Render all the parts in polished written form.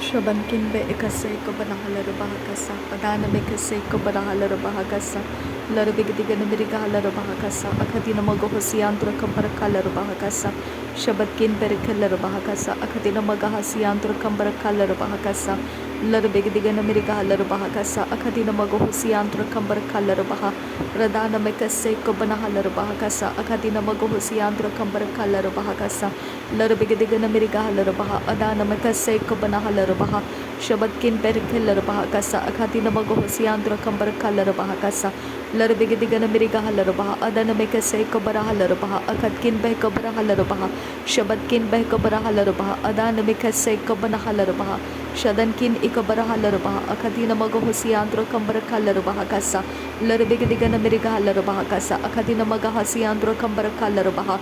Shabankin be ikaseko banahalar bahakasa, Padana mekaseko banahalar bahakasa, Larabigdigan Amerikahalar bahakasa, Akadina Magohosiantra Kambarakalar bahakasa, Shabatkin berikalar bahakasa, Akadina Magahasiantra Kambarakalar bahakasa, Larabigdigan Amerikahalar bahakasa, Akadina Magohosiantra Kambarakalar baha, Radana mekaseko banahalar bahakasa, Akadina Magohosiantra Kambarakalar bahakasa, Larabigdigan Amerikahalar baha, Adana mekaseko banahalar baha, Shabatkin berikalar bahakasa, Akadina Magohosiantra Kambarakalar bahakasa, Larabigdigan Amerikahalar baha, Adana mekaseko banahalar baha, Akadkin behkabarahalar baha, Shabatkin behkabarahalar baha, Adana mekaseko banahalar baha, Shadankin ikabarahalar baha, Akadina Magohosiantra Kambarakalar bahakasa, Larabigdigan Amerikahalar bahakasa, Akadina Magahasiantra Kambarakalar baha,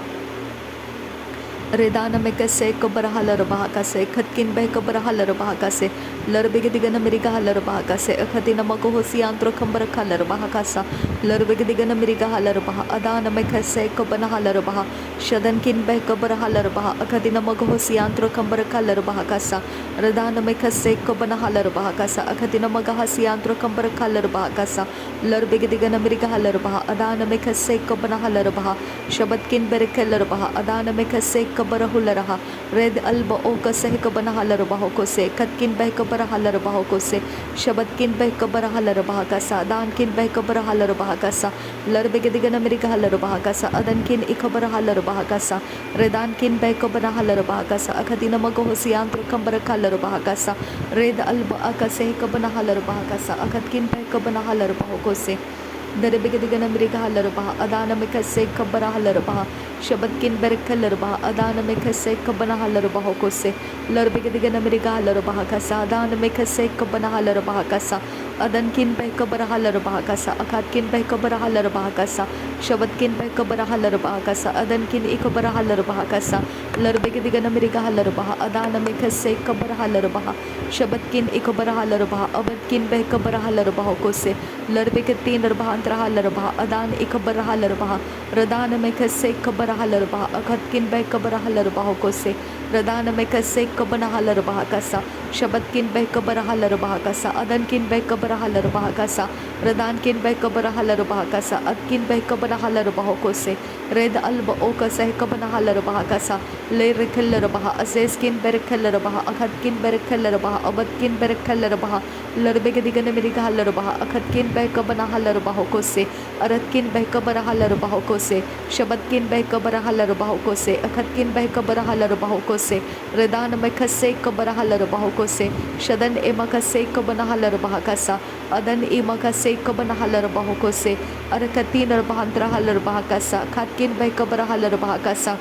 Redana mekase kabarahalar bahakase, Katkin behkabarahalar bahakase, Larabigdigan Amerikahalar bahakase, Akadina Magohosiantra Kambarakalar bahakasa, Larabigdigan Amerikahalar baha, Adana mekase kabanahalar baha, Shadankin behkabarahalar baha, Akadina Magohosiantra Kambarakalar bahakasa, Redana mekase kabanahalar bahakasa, Akadina Magahasiantra Kambarakalar bahakasa, Larabigdigan Amerikahalar baha, Adana mekase kabanahalar baha, Shabatkin berikalar baha, Adana mekase kabarahulara, Red alba oka sehkabanahalar bahoko se, Katkin behkabarahalar bahoko se, Shabatkin behkabarahalar bahakasa, Dankin behkabarahalar bahakasa, Larabigdigan Amerikahalar bahakasa, Adankin ikabarahalar bahakasa, Redankin behkabarahalar bahakasa, Akadina Magohosiantra Kambarakalar bahakasa, Red alba aka sehkabanahalar bahakasa, Akatkin behkabanahalar bahoko se, Darabigdigan Amerikahalar baha, Adana mekase kabarahalar baha, Shabatkin berikalar baha, Adana mekase kabanahalar bahoko se, Larabigdigan Amerikahalar bahakasa, Adana mekase kabanahalar bahakasa, Adankin behkabarahalar bahakasa, Akatkin behkabarahalar bahakasa, Shabatkin behkabarahalar bahakasa, Adankin ikabarahalar bahakasa, Larabigdigan Amerikahalar baha, Adana mekase kabarahalar baha, Shabatkin ikabarahalar baha, Abadkin behkabarahalar bahoko se, Larabigtin Rabahantrahalar baha, Adan ikabarahalar baha, Radana mekase kabarahalar baha, Akatkin behkabarahalar bahoko se, Radana mekase kabanahalar bahakasa, Shabatkin behkabarahalar bahakasa, Adankin behkabarahalar bahakasa, Radankin behkabarahalar bahakasa, Adkin behkabarahalar bahoko se, Red alba oka sehkabanahalar bahakasa, Le rikalar baha, Azeskin berikalar baha, Akatkin berikalar baha, Abadkin berikalar baha, Larabigdigan Amerikahalar baha, Akatkin behkabanahalar bahoko se, Aratkin behkabarahalar bahoko se, Shabatkin behkabarahalar bahoko se, Akatkin behkabarahalar bahoko se, Redana mekase kabarahalar bahoko se, Shadan emakase kabanahalar bahakasa, Adan emakase kabanahalar bahoko se, Arakatin rabahantrahalar bahakasa, Katkin behkabarahalar bahakasa,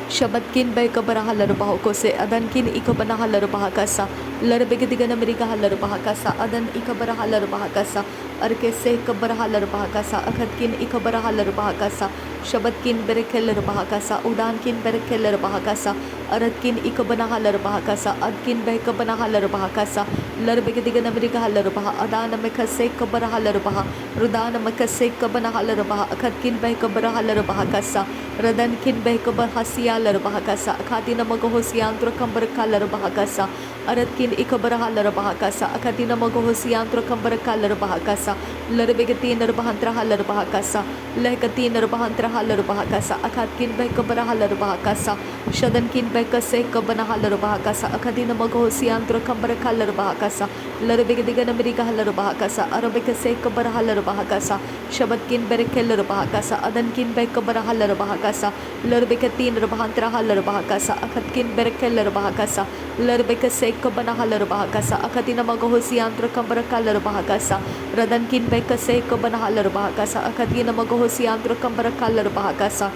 Shabatkin behkabarahalar bahoko se, Adankin ikabanahalar bahakasa, Larabigdigan Amerikahalar bahakasa, Adan ikabarahalar bahakasa, Arkese kabarahalar bahakasa, Akatkin ikabarahalar bahakasa, Shabatkin berikalar bahakasa, Udankin berikalar bahakasa, Aratkin ikabanahalar bahakasa, Adkin behkabanahalar bahakasa, Larabigdigan Amerikahalar baha, Adana mekase kabarahalar baha, Rudana mekase kabanahalar baha, Akatkin behkabarahalar bahakasa, Radankin behkabahasialar bahakasa, Akadina Magohosiantra Kambarakalar bahakasa, Aratkin ikabarahalar bahakasa, Akadina Magohosiantra Kambarakalar bahakasa, Larabigtin Rabahantrahalar bahakasa, Lehkatin Rabahantrahalar bahakasa, Akatkin behkabarahalar bahakasa, Shadankin behkase kabanahalar bahakasa, Akadina Magohosiantra Kambarakalar bahakasa, Larabigdigan Amerikahalar bahakasa, Arabikase kabarahalar bahakasa, Shabatkin berikalar bahakasa, Adankin behkabarahalar bahakasa, Larabikatin Rabahantrahalar bahakasa, Akatkin berikalar bahakasa, Larabikase kabanahalar bahakasa, Akadina Magohosiantra Kambarakalar bahakasa, Radankin behkase kabanahalar bahakasa, Akadina Magohosiantra Kambarakalar bahakasa,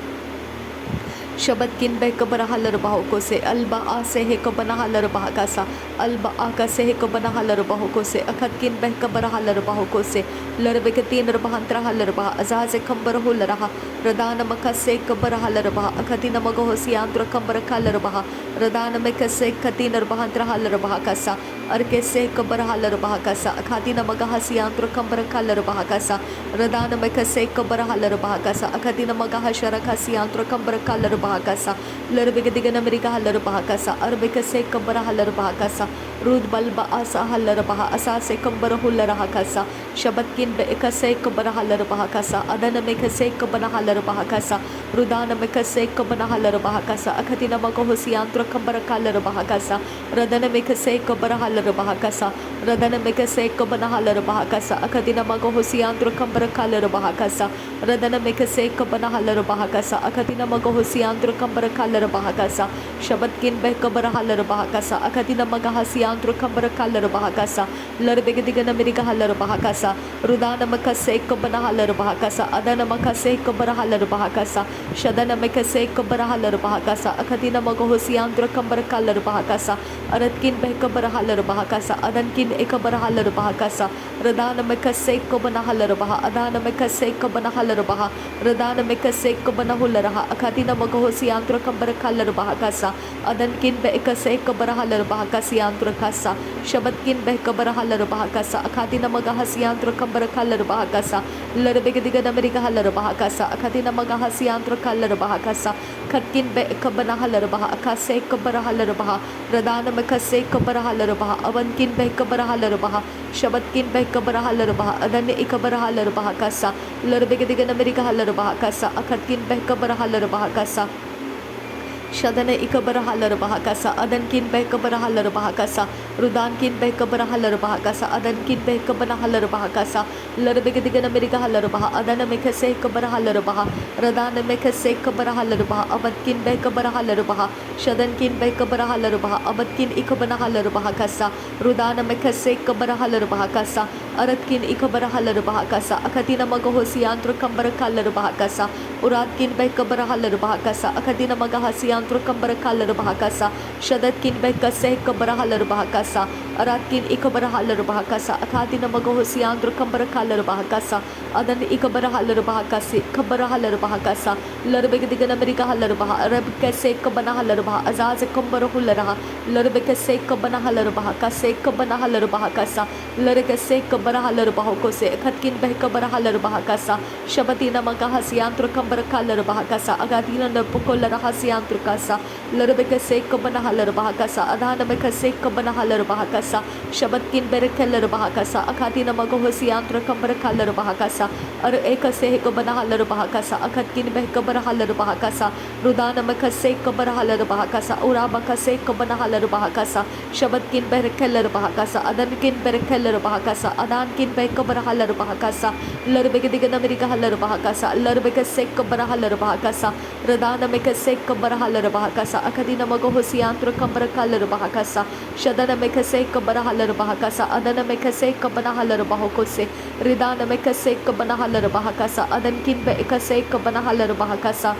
Shabatkin behkabarahalar bahoko se, Alba a sehkabanahalar bahakasa, Alba aka sehkabanahalar bahoko se, Akatkin behkabarahalar bahoko se, Larabikatin rabahantrahalar baha, Azaz kambarahularaha, Radana makase kabarahalar baha, Akatina Magohosiantra Kambarakalar baha, Radana Mekase Katina Bahantra Halar Bahakasa, Arkese Kabara Halar Bahakasa, Akatina Magahasiantro Kambara Kalar Bahakasa, Radana Mekase Kabara Halar Bahakasa, Akatina Magahashara Kasiantro Kambara Kalar Bahakasa, Lurbigadigana America Halar Bahakasa, Arbekase Kabara Halar Bahakasa, Rud Balba Asa Halar Baha Asase Kambara Hulara Hakasa, Shabatkin Bekase Kabara Halar Bahakasa, Adana Mekase Kabana Halar Bahakasa, Rudana Mekase Kabana Halar Bahakasa, Akatina Makohosiantro Kambara Kalar Bahakasa, Radana Mekase Kabara Halar Bahakasa, Radana Mekase Kabana Halar Bahakasa, Akatina Makohosiantro Kambara Kalar Bahakasa, Radana Mekase Kabana Halar Bahakasa, Akatina Makohosiantro Kambara Kalar Bahakasa, Shabatkin Bekabara Halar Bahakasa, Akatina Magahasiantro Kambara Kalar Bahakasa, Larbegadigan America Halar Bahakasa, Rudana Makase Kabana Halar Bahakasa, Adana Makase Kabara Halar Bahakasa, Shadana Mekase Kabara Halar Bahakasa, Akatina Magohosiantro Kambara Kalar Bahakasa, Aratkin Bekabara Halar Bahakasa, Adankin Ekabara Halar Bahakasa, Radana Mekase Kabana Halar Baha, Adana Mekase Kabana Halar Baha, Radana Mekase Kabana Hularaha, Akatina Magohosiantro Kambara Kalar Bahakasa, Adankin Bekase Kabara Halar Bahakasiantro Kasa, Shabatkin Bekabara Halar Bahakasa, Akatina Magahasiantro Kambara Kalar Bahakasa, Larbegadigan America Halar Bahakasa, Akatina Magahasiantro Kalar Bahakasa, Katkin Bekabana Halar Baha, Akase Kabara Halar Baha, Radana Mekase Kabara Halar Baha, Avankin Bekabara Halar Baha, Shabatkin Bekabara Halar Baha, Adani Ikabara Halar Bahakasa, Larbegadigan America Halar Bahakasa, Akatkin Bekabara Halar Bahakasa, Shadana Ikabara Halar Bahakasa, Adankin Bekabara Halar Bahakasa, Rudankin Bekabara Halar Bahakasa, Adankin Bekabana Halar Bahakasa, Larbegadigan America Halar Baha, Adana Mekase Kabara Halar Baha, Radana Mekase Kabara Halar Baha, Abadkin Bekabara Halar Baha, Shadankin Bekabara Halar Baha, Abadkin Ikabana Halar Bahakasa, Rudana Mekase Kabara Halar Bahakasa, Aratkin Ikabara Halar Bahakasa, Akatina Magohosiantro Kambara Kalar Bahakasa, Uratkin Bekabara Halar Bahakasa, Akatina Magahasiantro Kambara Kalar Bahakasa, Shadatkin Bekase Kabara Halar Bahakasa, Aratkin Ikabara Halar Bahakasa, Akatina Magohosiantro Kambara Kalar Bahakasa, Adan Ikabara Halar Bahakasi, Kabara Halar Bahakasa, Larbegadigan America Halar Baha, Rabkase Kabana Halar Baha, Azaz Kambara Hularaha, Larbekase Kabana Halar Bahakase Kabana Halar Bahakasa, Larkase Kabara Halar Bahokose, Katkin Bekabara Halar Bahakasa, Shabatina Magahasiantro Kambara Kalar Bahakasa, Agatina Pukola Hasiantro Kasa, Larbekase Kabana Halar Bahakasa, Adana Mekase Kabana Halar Bahakasa, Shabatkin Berekeller Bahakasa, Akatina Magohosiantro Kambara Kalar Bahakasa, Ar Ekase Kabana Halar Bahakasa, Akatkin Bekabara Halar Bahakasa, Rudana Mekase Kabara Halar Bahakasa, Urabakase Kabana Halar Bahakasa, Shabatkin Berekeller Bahakasa, Adankin Berekeller Bahakasa, Adankin Bekabara Halar Bahakasa, Larbegadigan America Halar Bahakasa, Larbekase Kabara Halar Bahakasa, Radana Mekase Kabara Halar Bahakasa, Akadina Magohosiantro Kambara Kalar Bahakasa, Shadana Mekase Kabara Halar Bahakasa, Adana Mekase Kabana Halar Bahokose, Ridana Mekase Kabana Halar Bahakasa, Adankin Bekase Kabana Halar Bahakasa,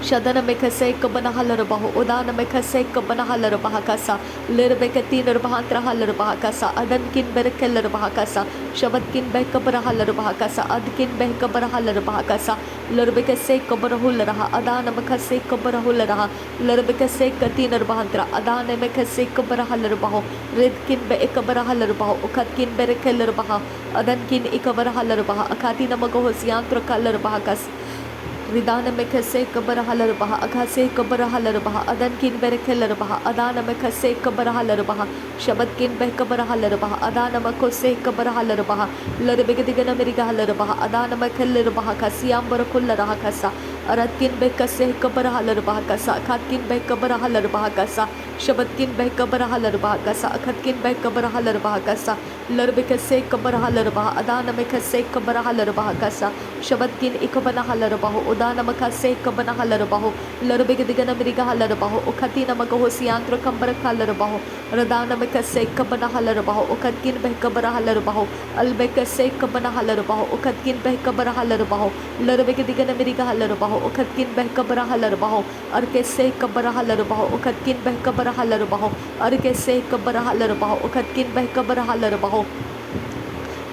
Shadana Mekase Kabana Halar Baho, Udana Mekase Kabana Halar Bahakasa, Lirbekatina Bahantra Halar Bahakasa, Adankin Berekeller Bahakasa, Shabatkin Bekabara Halar Bahakasa, Adkin Bekabara Halar Bahakasa, Lirbekase Kabara Hularaha, Adana Mekase Kabara Hularaha, Lirbekase Katina Bahantra, Adana Mekase Kabara Halar Baho, Redkin Bekabara Halar Baho, Ukatkin Berekeller Baha, Adankin Ikabara Halar Baha, Akatina Magohosiantro Kalar Bahakas, Ridana Mekase Kabara Halar Baha, Akase Kabara Halar Baha, Adankin Berekeller Baha, Adana Mekase Kabara Halar Baha, Shabatkin Bekabara Halar Baha, Adana Makose Kabara Halar Baha, Larbegadigan America Halar Baha, Adana Mekeller Baha, Kasiam Barakulla Rahakasa, Aratkin Bekase Kabara Halar Baha Kasa, Katkin Bekabara Halar Baha Kasa, Shabatkin Bekabara Halar Baha Kasa, Katkin Bekabara Halar Baha Kasa, Larbekase Kabara Halar Baha, Adana Mekase Kabara Halar Baha Kasa, Shabatkin Ikabana Halar Baho, Udana Makase Kabana Halar Baho, Larbegadigan America Halar Baho, Ukatina Magohosiantro Kambara Kalar Baho, Radana Mekase Kabana Halar Baho, Ukatkin Bekabara Halar Baho, Albekase Kabana Halar Baho, Ukatkin Bekabara Halar Baho, Larbegadigan America Halar Baho, Ukatkin Bekabara Halar Baho, Arkese Kabara Halar Baho, Ukatkin Bekabara Halar Baho, Arkese Kabara Halar Baho, Ukatkin Bekabara Halar Baho,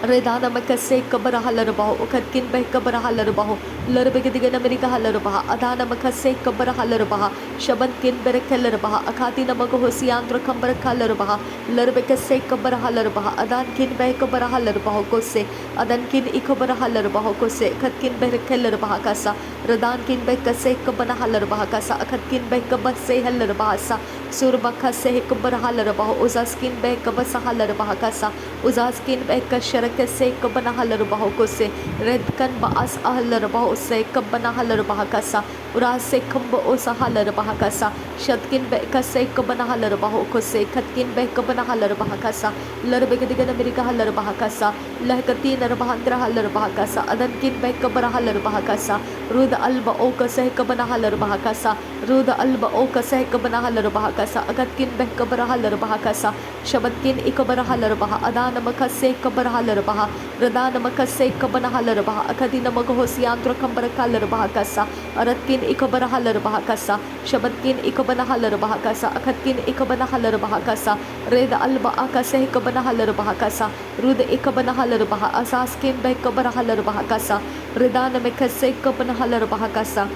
Redana makase kabara halarbaho, ukatkin beh kabara halarbaho, Lurbigidigana America halarbaha, Adana makase kabara halarbaha, Shabankin berekelarbaha, Akatina magahosiandra kambara kalarbaha, Lurbekase kabara halarbaha, Adankin beh kabara halarbaho kose, Adankin ikabara halarbaho kose, Katkin berekelarbaha kasa, Radankin bekase kabana halarbaha kasa, Akatkin beh kabase halarbahasa, Surbakase kabara halarbaho, Uzaskin beh kabasa halarbaha kasa, Uzaskin beh kashara से कबना huller बहो को से red कन बास huller बहो से कबना हलर बहा कसा उरा से खम्ब ओसा हलर बहा कसा शतकिन बे कसे कबना हलर बहो को से खतकिन बे कबना हलर बहा कसा लर बे गदिगन अमेरिका हलर बहा कसा लहकती नर बहांद्र हलर बहा कसा अदन किन बे कबरा हलर बहा कसा रुद अल्ब ओ कसे कबना हलर बहा कसा रुद अल्ब ओ कसे कबना हलर बहा कसा अगत किन बे कबरा हलर बहा कसा शबद किन इकबरा हलर बहा अदान मकसे कबरा हलर बहा रदान मकसे कबना हलर बहा अकदिन मगहोसियांत्र कंबर कलर बहा कसा अरतकिन इकबरा हलर बहा कसा शबदकिन इकबना हलर बहा कसा अखतकिन इकबना हलर बहा कसा रेद अल्बा अकसे कबना हलर बहा कसा रुद इकबना हलर बहा असासकिन बे कबरा हलर बहा कसा रदान मकसे कबना हलर बहा कसा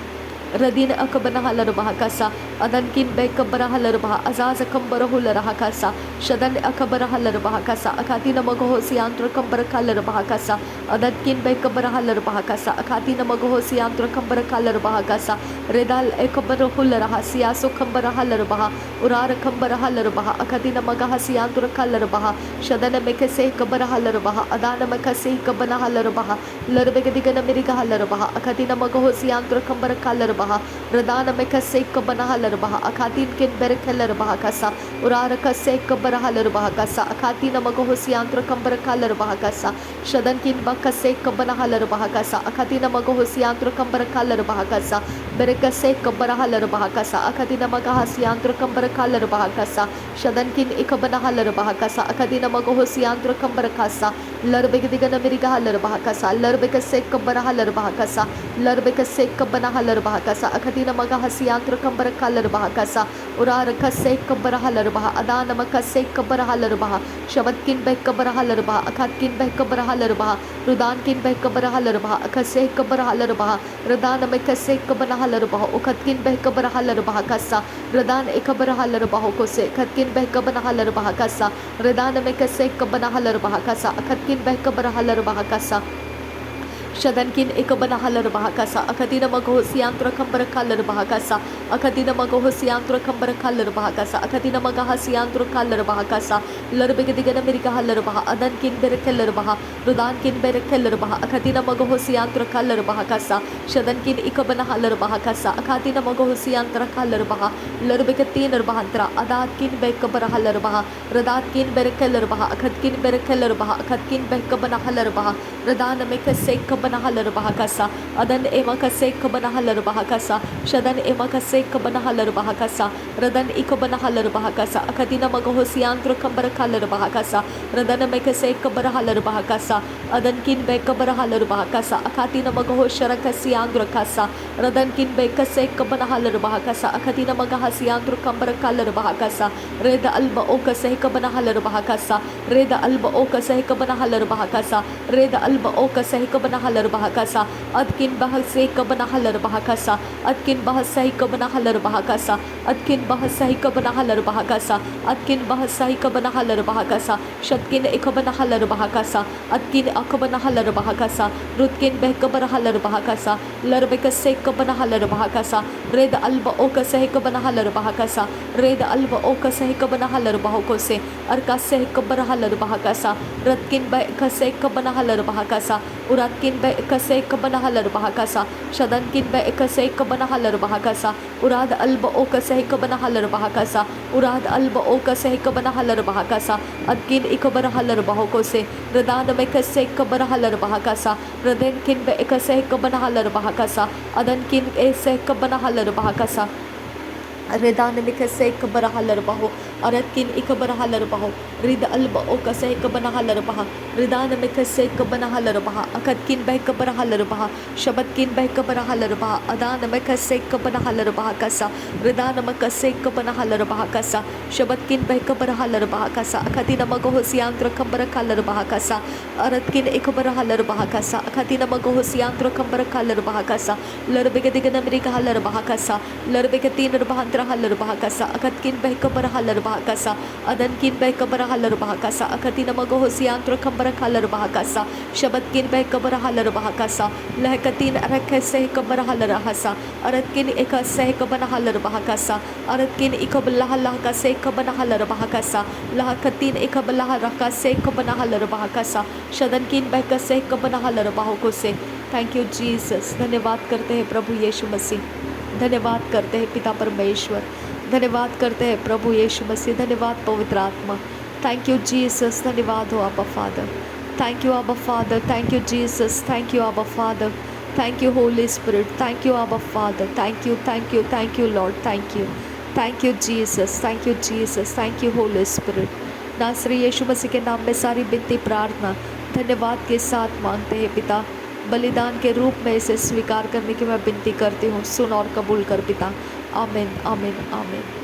रदीन अकबना हलर बहा कसा अदन किन बे कबरा हलर बहा अजाज कंबर हुलर कसा शदन अकबरा हलर बहा कसा अखातिन मगहोसियांत्र कंबर कलर बहा कसा अदन किन बे कबरा हलर बहा कसा अखातिन मगहोसियांत्र कंबर कलर बहा कसा रेदाल एकबर हुलर सियासो कंबर हलर बहा उरार कंबर हलर बहा अखातिन मगहसियांत्र कलर बहा शदन मेकसे कबर हलर बहा अदान मकसे कबना हलर बहा लरबे दिगन मेरिका हलर बहा अखातिन मगहोसियांत्र कंबर कलर रदान में कसे कबना हलर बहा अखातीन किन बेरखलर बहा कसा उरार कसे कबर हलर बहा कसा अखातीन मगहोसियांत्र कंबर कलर बहा कसा शदन किन बकसे कबना हलर बहा कसा अखातीन मगहोसियांत्र कंबर कलर बहा कसा बेरकसे कबर हलर बहा कसा अखातीन मगहसियांत्र कंबर कलर बहा कसा शदन किन इकबना हलर बहा कसा अखातीन मगहोसियांत्र कंबर कसा लरबे दिगन मेरिका हलर बहा कसा लरबे कसे कबर हलर बहा कसा लरबे कसे कबना हलर बहा कसा अखदीन मगा हसियांत्र कंबर कलर बहा कसा उरार कसे कबर हलर बहा अदान मकसे कबर हलर बहा शबद किन बे कबर हलर बहा अखत किन बे कबर हलर बहा रुदान किन बे कबर हलर बहा अखसे कबर हलर बहा रदान में कसे कबर हलर बहा उखत किन बे कबर हलर बहा कसा रदान एकबर हलर बहा को से खत किन बे कबर हलर बहा कसा रदान में कसे कबर हलर बहा कसा अखत किन बे कबर हलर बहा कसा शदन किन एकबना हलर बहा कसा अखदिन मगहोसियांत्र कंबर कलर बहा कसा अखदिन मगहोसियांत्र कंबर कलर बहा कसा अखदिन मगहसियांत्र कलर बहा कसा लरबे दिगन अमेरिका हलर बहा अदन किन बेरकेलर बहा रुदान किन बेरकेलर बहा अखदिन मगहोसियांत्र कलर बहा कसा शदन किन एकबना हलर बहा कसा अखदिन मगहोसियांत्र कलर बहा लरबे तीन बहांत्रा अदात किन बेकबर हलर बहा रदात किन बेरकेलर बहा अखद किन बेरकेलर बहा अखद किन बेकबना हलर बहा रदान में कसे कबना हलर बहा कसा अदन एमा कसे कबना हलर बहा कसा शदन एमा कसे कबना हलर बहा कसा रदन इकबना हलर बहा कसा अखदिन मगहोसियांत्र कंबर कलर बहा कसा रदन में कसे कबर हलर बहा कसा अदन किन बे कबर हलर बहा कसा अखातिन मगहोशर कसियांत्र कसा रदन किन बे कसे कबना हलर बहा कसा अखदिन मगहसियांत्र कंबर कलर बहा कसा रेद अल्ब ओ कसे कबना हलर बहा कसा रेद अल्ब ओ कसे कबना हलर बहा कसा रेद अल्ब ओ कसे कबना हलर बहा कसा अदकिन बहस से कबना हलर बहा कसा अदकिन बहस सही कबना हलर बहा कसा अदकिन बहस सही कबना हलर बहा कसा अदकिन बहस सही कबना हलर बहा कसा शतकिन एकबना हलर बहा कसा अदकिन अकबना हलर बहा कसा रुदकिन बेकबर हलर बहा कसा लरबे कसे कबना हलर बहा कसा रेद अल्ब ओ कसे कबना हलर बहा कसा रेद अल्ब ओ कसे कबना हलर बहा कोसे अरका से कबर हलर बहा कसा रदकिन बे कसे कबना हलर बहा कसा उरादकिन बे कसे कबना हलर बहा कसा शदन किन बे कसे कबना हलर बहा कसा उराद अल्ब ओ कसे कबना हलर बहा कसा उराद अल्ब ओ कसे कबना हलर बहा कसा अदकिन इकबर हलर बहा कोसे रदान में कसे कबर हलर बहा कसा रदन किन बे कसे कबना हलर बहा कसा अदन किन ऐसे कबना हलर बहा कसा रेदान में कसे कबर हलर बहो अरतकिन इकबर हलर बहा रिद अल्ब ओ कसे इकबना हलर बहा रिदान में कसे इकबना हलर बहा अकतकिन बहकबर हलर बहा शबतकिन बहकबर हलर बहा अदान में कसे इकबना हलर बहा कसा रिदान में कसे इकबना हलर बहा कसा शबतकिन बहकबर हलर बहा कसा अखती नमक होसियांत्र खंबर हलर बहा कसा अरतकिन इकबर हलर बहा कसा अखती नमक होसियांत्र खंबर हलर बहा कसा लरबेगे दिगन अमेरिका हलर बहा कसा लरबेगे तीन बहांत्र हलर बहा कसा अखतकिन बहकबर हलर बहा कसा अदनकिन बहकबर हलर बहा कसा अखती नमक होसियांत्र खंबर हलर बहा कसा शबतकिन बहकबर हलर बहा कसा लहकतीन अरख सह कबर हलर हसा अरतकिन एक सह कबन हलर बहा कसा अरतकिन इकबल्लाह लह का से कबन हलर बहा कसा लहकतीन इकबल्लाह रखा से कबन हलर बहा कसा शदनकिन बहक से कबन हलर बहा को से। Thank you Jesus. धन्यवाद करते हैं प्रभु यीशु मसीह, धन्यवाद करते हैं पिता परमेश्वर, धन्यवाद करते हैं प्रभु यीशु मसीह, धन्यवाद पवित्र आत्मा। Thank you Jesus. धन्यवाद हो आबा फादर। थैंक यू आबा father. Thank you Jesus. Thank you आबा father. Thank you holy spirit. Thank you आबा father. Thank you, thank you, thank you lord. Thank you, thank you Jesus. Thank you Jesus. Thank you holy spirit. नासरी यीशु मसीह के नाम में सारी विनती प्रार्थना धन्यवाद के साथ मांगते हैं पिता। बलिदान के रूप में इसे स्वीकार करने की मैं विनती करती हूँ। सुन और कबूल कर पिता। आमीन, आमीन, आमीन।